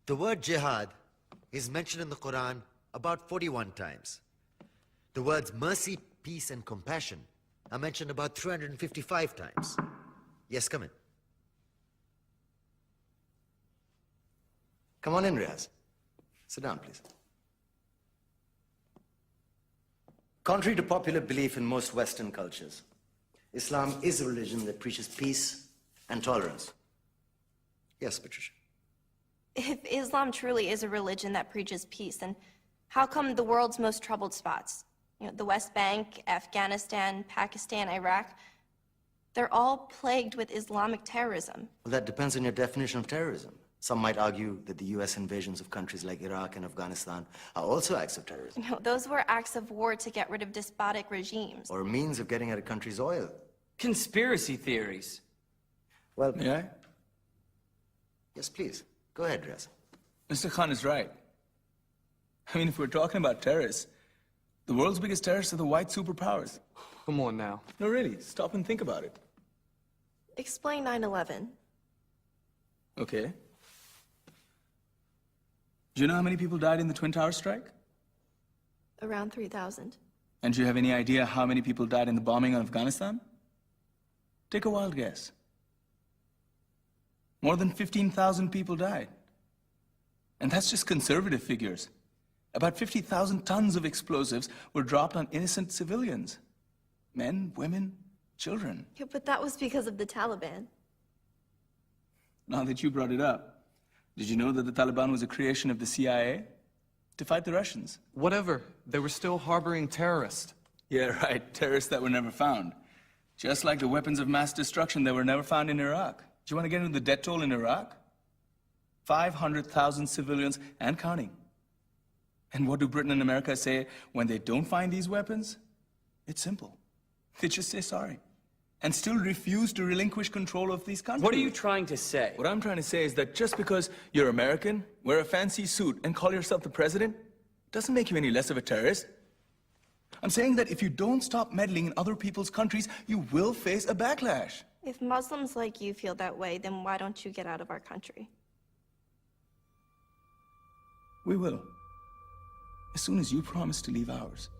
The word jihad is mentioned in the Quran about 41 times. The words mercy, peace, and compassion are mentioned about 355 times. Yes, come in. Come on in, Riaz. Sit down, please. Contrary to popular belief in most Western cultures, Islam is a religion that preaches peace and tolerance. Yes, Patricia. If Islam truly is a religion that preaches peace, then how come the world's most troubled spots, the West Bank, Afghanistan, Pakistan, Iraq, they're all plagued with Islamic terrorism? Well, that depends on your definition of terrorism. Some might argue that the U.S. invasions of countries like Iraq and Afghanistan are also acts of terrorism. No, those were acts of war to get rid of despotic regimes. Or a means of getting at a country's oil. Conspiracy theories. Well, May I? yes, please. Go ahead, Riaz. Mr. Khan is right. I mean, if we're talking about terrorists, the world's biggest terrorists are the white superpowers. Come on now. No, really, stop and think about it. Explain 9/11. Okay. Do you know how many people died in the Twin Towers strike? Around 3,000. And do you have any idea how many people died in the bombing of Afghanistan? Take a wild guess. More than 15,000 people died. And that's just conservative figures. About 50,000 tons of explosives were dropped on innocent civilians. Men, women, children. Yeah, but that was because of the Taliban. Now that you brought it up, did you know that the Taliban was a creation of the CIA to fight the Russians? Whatever. They were still harboring terrorists. Yeah, right. Terrorists that were never found. Just like the weapons of mass destruction that were never found in Iraq. Do you want to get into the death toll in Iraq? 500,000 civilians and counting. And what do Britain and America say when they don't find these weapons? It's simple. They just say sorry. And still refuse to relinquish control of these countries. What are you trying to say? What I'm trying to say is that just because you're American, wear a fancy suit, and call yourself the president, doesn't make you any less of a terrorist. I'm saying that if you don't stop meddling in other people's countries, you will face a backlash. If Muslims like you feel that way, then why don't you get out of our country? We will. As soon as you promise to leave ours.